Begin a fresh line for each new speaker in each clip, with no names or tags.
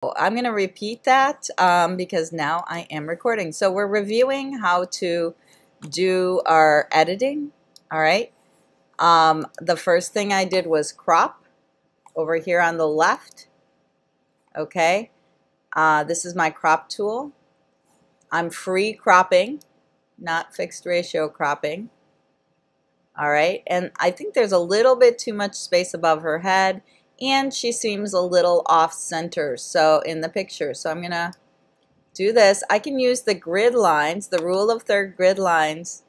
I'm going to repeat that because now I am recording. So we're reviewing how to do our editing. All right. The first thing I did was crop over here on the left. Okay. This is my crop tool. I'm free cropping, not fixed ratio cropping. All right. And I think there's a little bit too much space above her head, and she seems a little off center in the picture. So I'm going to do this. I can use the grid lines, the rule of third grid lines,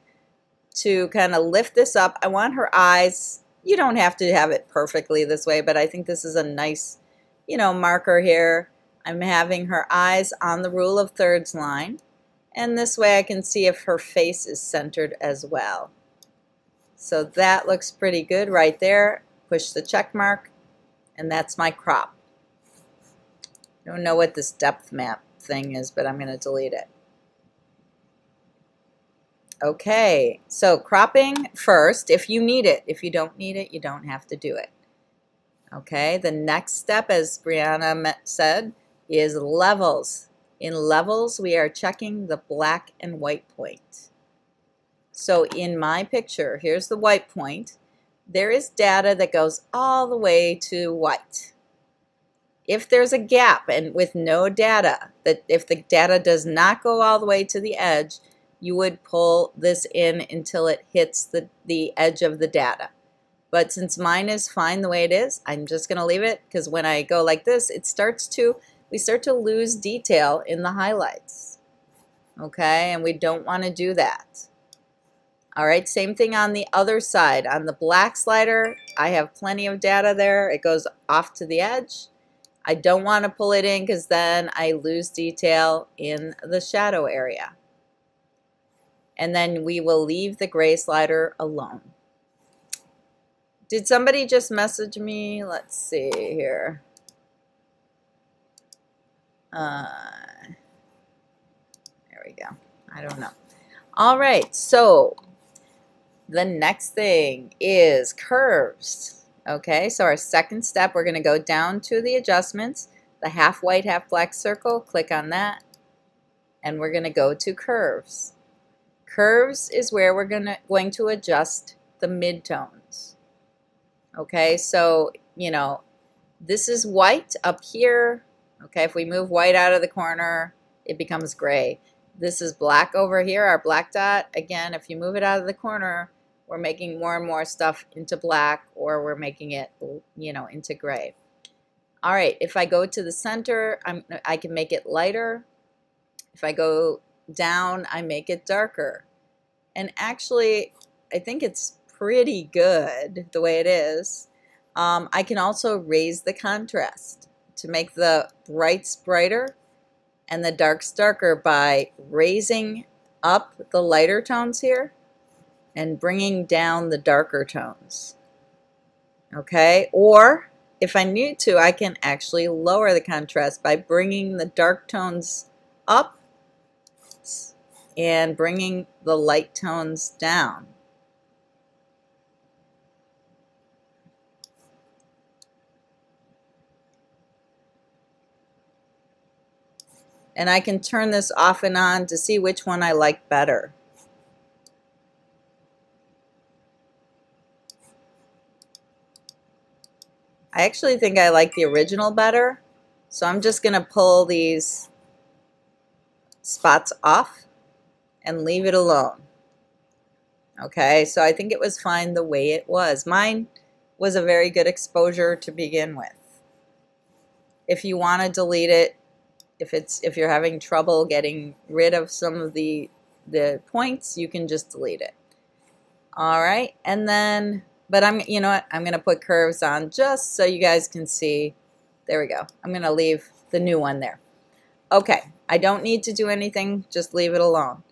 to kind of lift this up. I want her eyes. You don't have to have it perfectly this way, but I think this is a nice, marker here. I'm having her eyes on the rule of thirds line, and this way I can see if her face is centered as well. So that looks pretty good right there. Push the check mark, and that's my crop. I don't know what this depth map thing is, but I'm going to delete it. Okay, so cropping first if you need it. If you don't need it, you don't have to do it. Okay, the next step, as Brianna said, is levels. In levels, we are checking the black and white point. So in my picture, here's the white point. There is data that goes all the way to white. If there's a gap and with no data, if the data does not go all the way to the edge, you would pull this in until it hits the edge of the data. But since mine is fine the way it is, I'm just going to leave it, because when I go like this, we start to lose detail in the highlights. Okay, and we don't want to do that. All right, same thing on the other side. On the black slider, I have plenty of data there. It goes off to the edge. I don't want to pull it in because then I lose detail in the shadow area. And then we will leave the gray slider alone. Did somebody just message me? Let's see here. There we go. I don't know. All right, so the next thing is curves. Okay, so our second step, we're going to go down to the adjustments, the half white, half black circle, click on that, and we're going to go to curves. Curves is where we're going to adjust the midtones. Okay, so, this is white up here. Okay, if we move white out of the corner, it becomes gray. This is black over here, our black dot. Again, if you move it out of the corner, we're making more and more stuff into black, or we're making it, into gray. All right, if I go to the center, I can make it lighter. If I go down, I make it darker. And actually, I think it's pretty good the way it is. I can also raise the contrast to make the brights brighter and the darks darker by raising up the lighter tones here and bringing down the darker tones. Okay, or if I need to, I can actually lower the contrast by bringing the dark tones up and bringing the light tones down. And I can turn this off and on to see which one I like better. I actually think I like the original better, so I'm just going to pull these spots off and leave it alone. Okay, so I think it was fine the way it was. Mine was a very good exposure to begin with. If you want to delete it, if you're having trouble getting rid of some of the points, you can just delete it. All right, and then, but you know what? I'm going to put curves on just so you guys can see. There we go. I'm going to leave the new one there. Okay, I don't need to do anything, just leave it alone.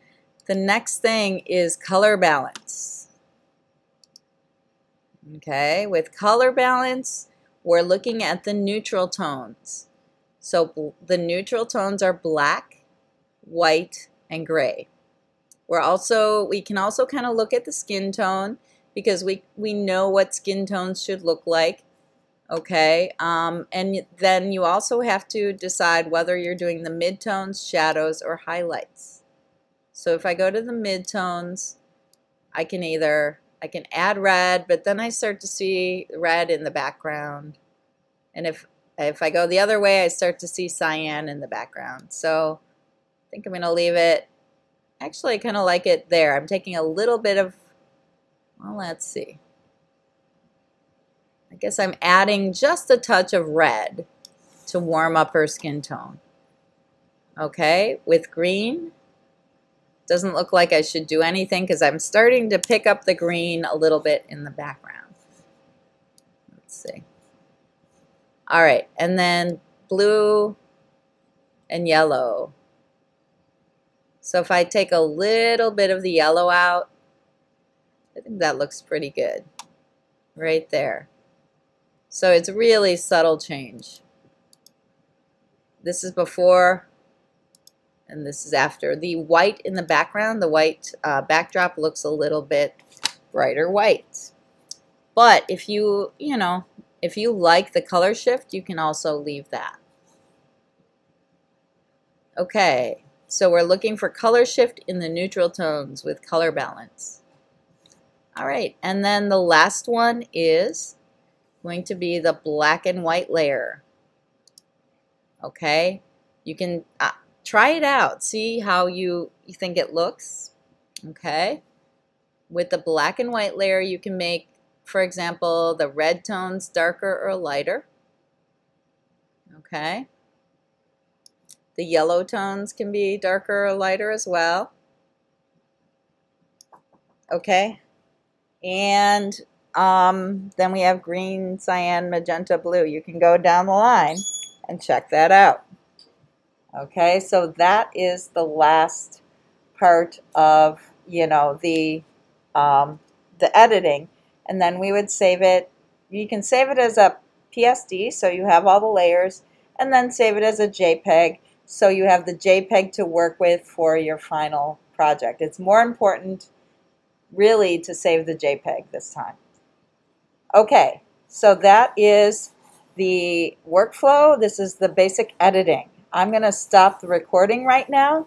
The next thing is color balance. Okay, with color balance, we're looking at the neutral tones. So the neutral tones are black, white, and gray. We can also kind of look at the skin tone, because we know what skin tones should look like. Okay, and then you also have to decide whether you're doing the midtones, shadows, or highlights. So if I go to the midtones, I can add red, but then I start to see red in the background. And if I go the other way, I start to see cyan in the background. So I think I'm going to leave it. Actually, I kind of like it there. I'm taking a little bit of, well, let's see. I guess I'm adding just a touch of red to warm up her skin tone. Okay, with green, doesn't look like I should do anything because I'm starting to pick up the green a little bit in the background. Let's see. All right, and then blue and yellow. So if I take a little bit of the yellow out, I think that looks pretty good right there. So it's really subtle change. This is before and this is after. The white in the background, the white backdrop looks a little bit brighter white. But if you like the color shift, you can also leave that. Okay, so we're looking for color shift in the neutral tones with color balance. All right, and then the last one is going to be the black and white layer. Okay, you can try it out, see how you think it looks. Okay, with the black and white layer you can make, for example, the red tones darker or lighter. Okay, the yellow tones can be darker or lighter as well. Okay, and then we have green, cyan, magenta, blue. You can go down the line and check that out. Okay, so that is the last part of, the editing, and then we would save it. You can save it as a PSD, so you have all the layers, and then save it as a JPEG, so you have the JPEG to work with for your final project. It's more important, really, to save the JPEG this time. Okay, so that is the workflow. This is the basic editing. I'm going to stop the recording right now